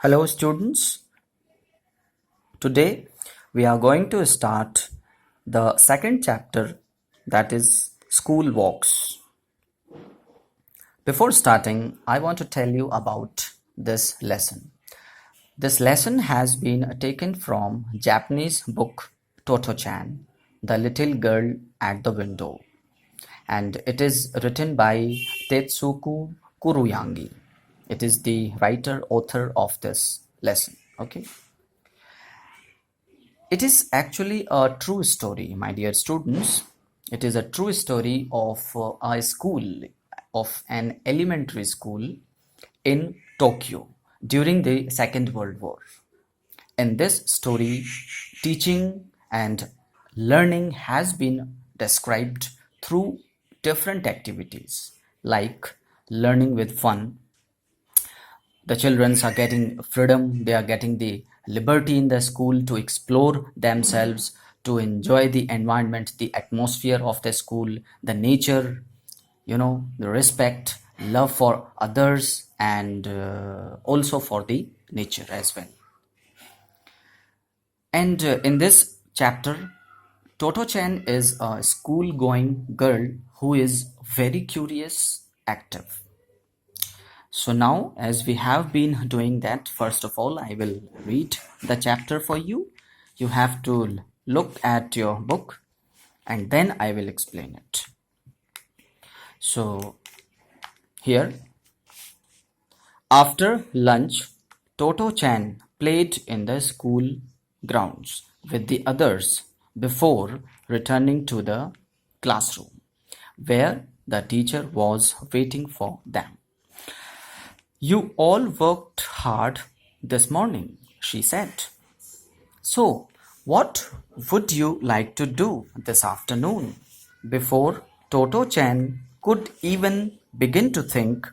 Hello students, today we are going to start the second chapter, that is school walks. Before starting, I want to tell you about this lesson. This lesson has been taken from Japanese book Toto-chan, The Little Girl at the Window, and it is written by Tetsuku Kuroyanagi. It is the writer author of this lesson. Okay. It is actually a true story, my dear students. It is a true story of a school, of an elementary school in Tokyo during the Second World War. In this story, teaching and learning has been described through different activities like learning with fun. The children are getting freedom, they are getting the liberty in the school to explore themselves, to enjoy the environment, the atmosphere of the school, the nature, the respect, love for others, and also for the nature as well. And in this chapter, Toto-chan is a school-going girl who is very curious, active. So now, as we have been doing that, first of all, I will read the chapter for you. You have to look at your book and then I will explain it. So here, after lunch, Toto-chan played in the school grounds with the others before returning to the classroom, where the teacher was waiting for them. "You all worked hard this morning," she said. "So, what would you like to do this afternoon?" Before Toto-chan could even begin to think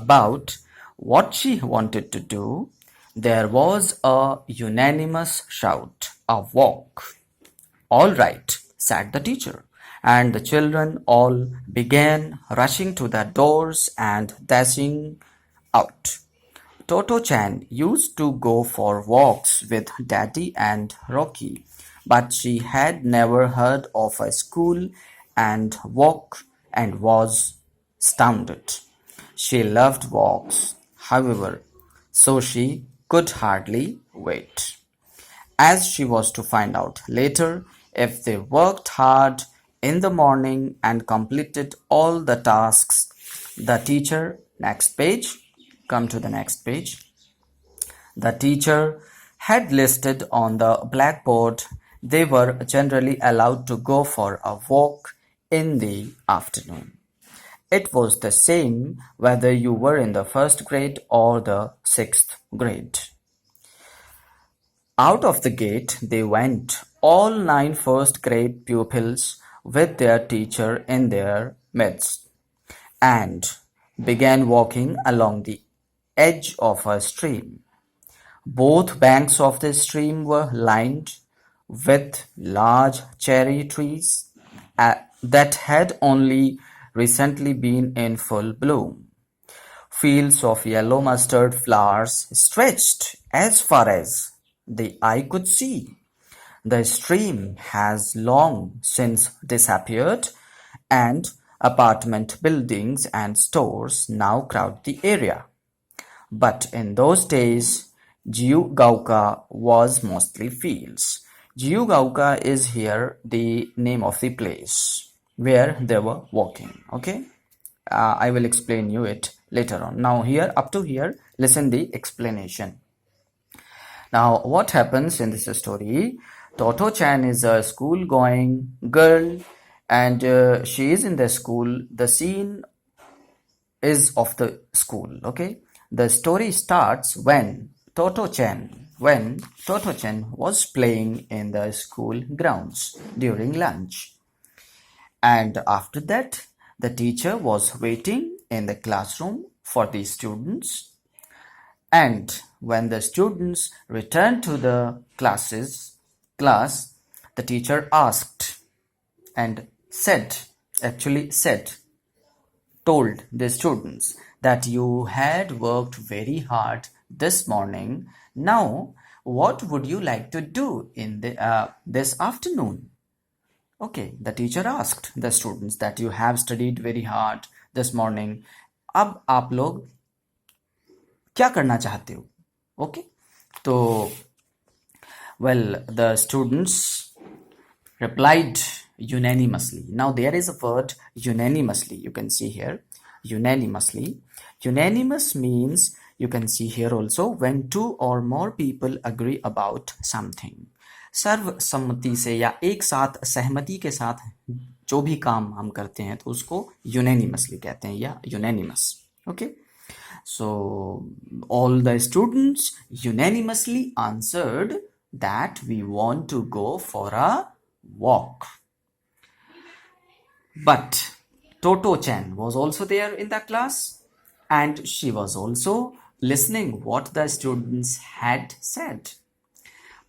about what she wanted to do, there was a unanimous shout, "A walk!" "All right," said the teacher, and the children all began rushing to the doors and dashing out. Toto-chan used to go for walks with Daddy and Rocky, but she had never heard of a school and walk and was astounded. She loved walks, however, so she could hardly wait. As she was to find out later, if they worked hard in the morning and completed all the tasks, the teacher, next page, come to the next page. The teacher had listed on the blackboard they were generally allowed to go for a walk in the afternoon. It was the same whether you were in the first grade or the sixth grade. Out of the gate they went, all 9 first-grade pupils with their teacher in their midst, and began walking along the edge of a stream. Both banks of the stream were lined with large cherry trees that had only recently been in full bloom. Fields of yellow mustard flowers stretched as far as the eye could see. The stream has long since disappeared, and apartment buildings and stores now crowd the area. But in those days, Jiugaoka was mostly fields. Jiugaoka is here the name of the place where they were walking. Okay, I will explain you it later on. Now here, up to here, listen the explanation. Now what happens in this story? Toto-chan is a school-going girl and she is in the school. The scene is of the school. Okay, the story starts when Toto-chan was playing in the school grounds during lunch, and after that the teacher was waiting in the classroom for the students, and when the students returned to the class, the teacher asked and told the students that you had worked very hard this morning. Now, what would you like to do in this afternoon? Okay, the teacher asked the students that you have studied very hard this morning. अब आप लोग क्या करना चाहते हो? Okay, तो well, the students replied unanimously. Now there is a word unanimously. You can see here unanimously. Unanimous means, you can see here also, when two or more people agree about something. सर्वसम्मति से या एक साथ सहमति के साथ जो भी काम हम करते हैं तो उसको unanimously कहते हैं या unanimous. Okay, so all the students unanimously answered that we want to go for a walk. But Toto-chan was also there in the class, and she was also listening what the students had said.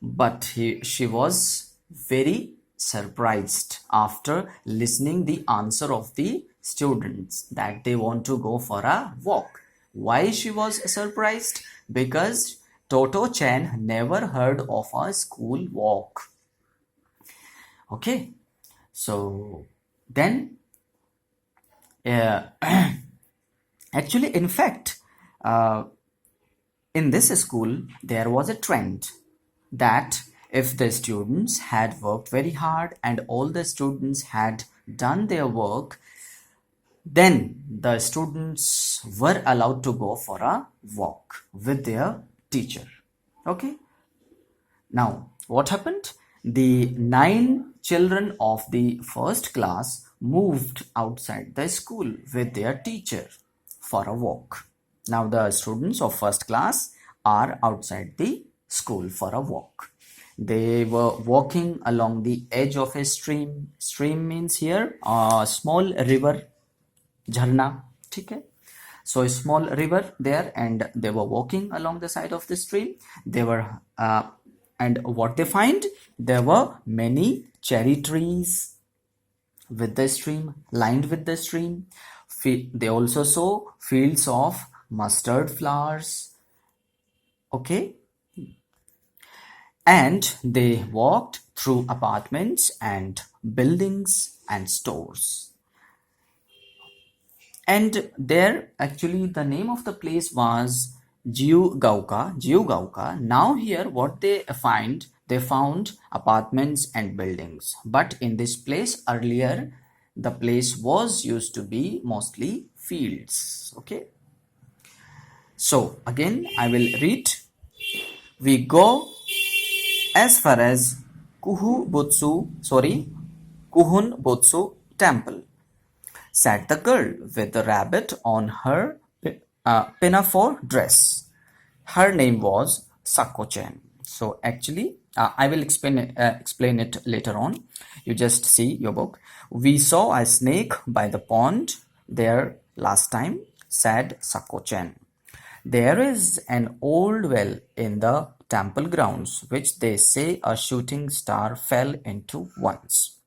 But she was very surprised after listening the answer of the students that they want to go for a walk. Why she was surprised? Because Toto-chan never heard of a school walk. Okay, so then actually, in fact, in this school there was a trend that if the students had worked very hard and all the students had done their work, then the students were allowed to go for a walk with their teacher. Okay, now what happened? The 9 children of the first class moved outside the school with their teacher for a walk. Now the students of first class are outside the school for a walk. They were walking along the edge of a stream. Stream means here a small river, jharna. Okay, so a small river there, and they were walking along the side of the stream. They were and what they find, there were many cherry trees with the stream, lined with the stream. They also saw fields of mustard flowers. Okay, and they walked through apartments and buildings and stores. And there, actually, the name of the place was Jiugauka. Now here what they found apartments and buildings. But in this place earlier, the place was used to be mostly fields. Okay, so again I will read. We go as far as Kuhunbutsu temple, said the girl with the rabbit on her pinafore dress. Her name was Sako-chan. So actually, I will explain it later on. You just see your book. We saw a snake by the pond there last time, said Sako-chan. There is an old well in the temple grounds, which they say a shooting star fell into once.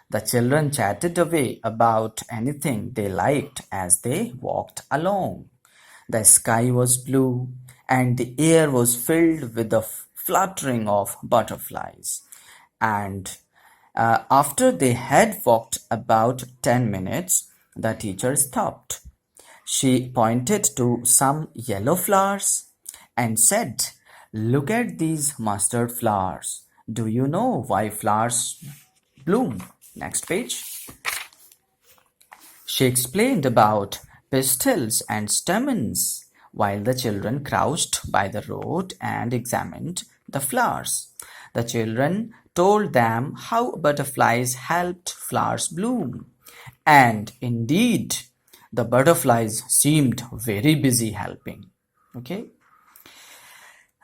The children chatted away about anything they liked as they walked along. The sky was blue, and the air was filled with the fluttering of butterflies. And after they had walked about 10 minutes, the teacher stopped. She pointed to some yellow flowers and said, "Look at these mustard flowers. Do you know why flowers bloom?" Next page. She explained about pistils and stamens while the children crouched by the road and examined the flowers. The children told them how butterflies helped flowers bloom. And indeed, the butterflies seemed very busy helping. Okay.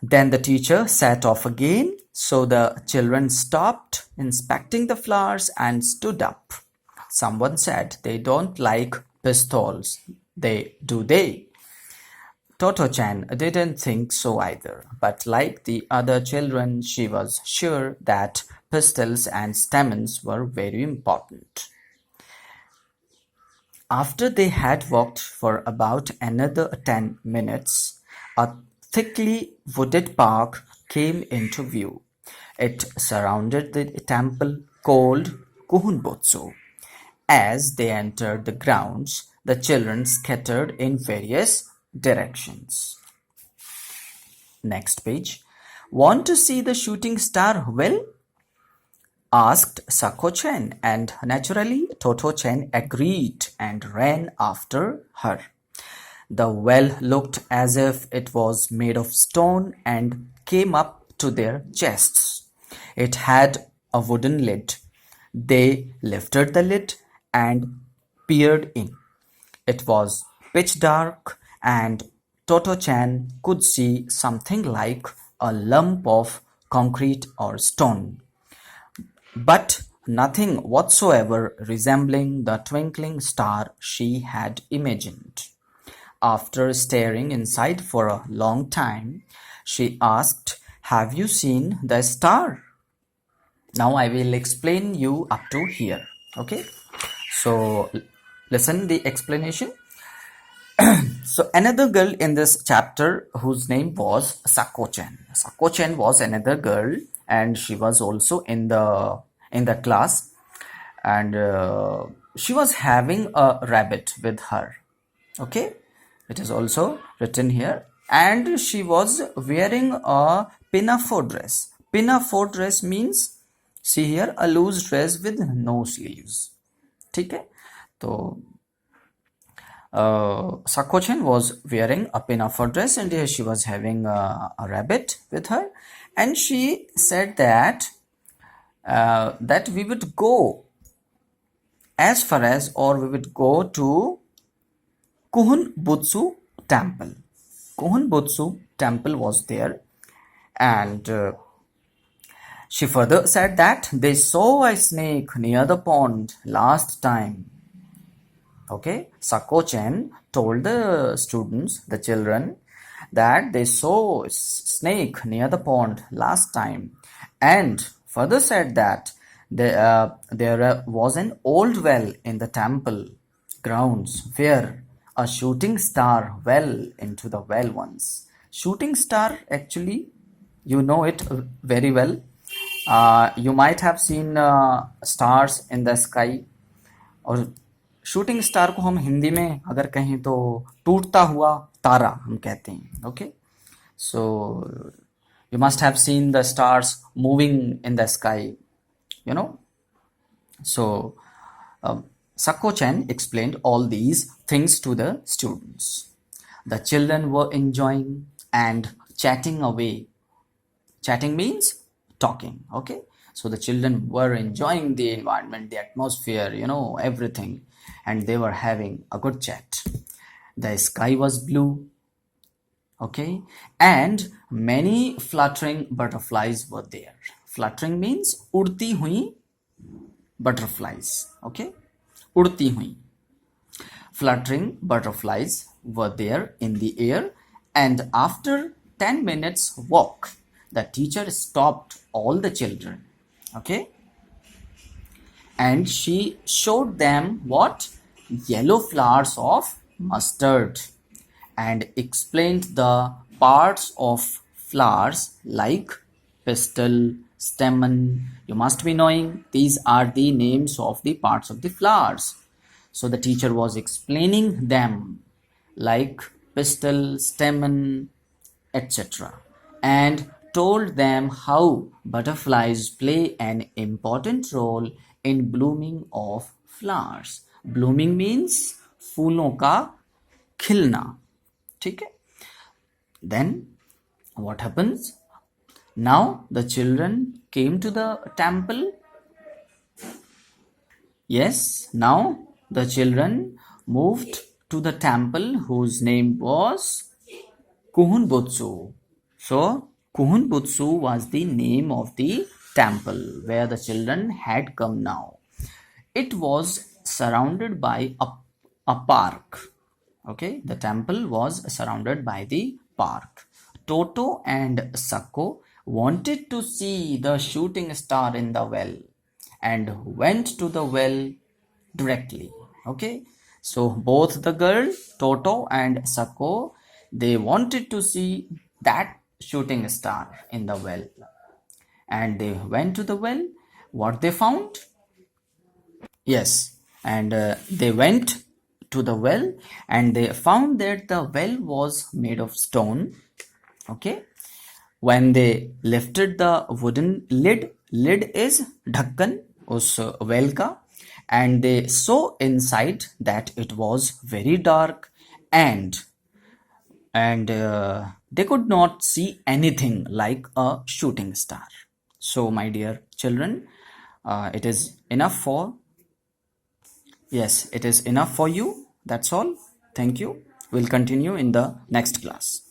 Then the teacher set off again, so the children stopped inspecting the flowers and stood up. Someone said they don't like pistols. Do they? Toto-chan didn't think so either, but like the other children, she was sure that pistils and stamens were very important. After they had walked for about another 10 minutes, A thickly wooded park came into view. It surrounded the temple called Kuhunbotsu. As they entered the grounds, the children scattered in various directions. Next page. Want to see the shooting star well? Asked Sako-chan, and naturally Toto-chan agreed and ran after her. The well looked as if it was made of stone and came up to their chests. It had a wooden lid. They lifted the lid and peered in. It was pitch dark, and Toto-chan could see something like a lump of concrete or stone, but nothing whatsoever resembling the twinkling star she had imagined. After staring inside for a long time, she asked, "Have you seen the star?" Now I will explain you up to here. Okay, so listen the explanation. So another girl in this chapter whose name was Sako-chan. Sako-chan was another girl, and she was also in the class, and she was having a rabbit with her. Okay, it is also written here, and she was wearing a pinafore dress. Pinafore dress means, see here, a loose dress with no sleeves. ठीक है, तो Sako-chan was wearing a pinafore dress, and she was having a rabbit with her, and she said that that we would go as far as, or we would go to Kuhunbutsu temple. Kuhunbutsu temple was there, and she further said that they saw a snake near the pond last time. Okay, Sako-chan told the students, the children, that they saw a snake near the pond last time, and further said that there was an old well in the temple grounds where a shooting star fell into the well once. Shooting star, actually, you know it very well. You might have seen stars in the sky, और shooting star को हम हिंदी में अगर कहें तो टूटता हुआ तारा हम कहते हैं. Okay, so you must have seen the stars moving in the sky, you know. So Sako-chan explained all these things to the students. The children were enjoying and chatting away. Chatting means talking. Okay, so the children were enjoying the environment, the atmosphere, you know, everything, and they were having a good chat. The sky was blue, okay, and many fluttering butterflies were there. Fluttering means उड़ती हुई butterflies. Okay, उड़ती हुई. Fluttering butterflies were there in the air, and after 10 minutes walk, the teacher stopped all the children. Okay, and she showed them what? Yellow flowers of mustard, and explained the parts of flowers like pistil, stamen. You must be knowing these are the names of the parts of the flowers. So the teacher was explaining them like pistil, stamen, etc., and told them how butterflies play an important role in blooming of flowers. Blooming means फूलों का खिलना. ठीक है. Then what happens? Now the children came to the temple. Yes, now the children moved to the temple whose name was Kuhunbutsu. So Kuhunbutsu was the name of the temple where the children had come now. It was surrounded by a park. Okay, the temple was surrounded by the park. Toto and Sako wanted to see the shooting star in the well and went to the well directly. Okay, so both the girl Toto and Sako They wanted to see that shooting star in the well, and they went to the well. What they found? Yes, and they went to the well and they found that the well was made of stone. Okay, when they lifted the wooden lid is ढक्कन उस well का, and they saw inside that it was very dark, and they could not see anything like a shooting star. So my dear children, it is enough for, yes, it is enough for you. That's all. Thank you. We'll continue in the next class.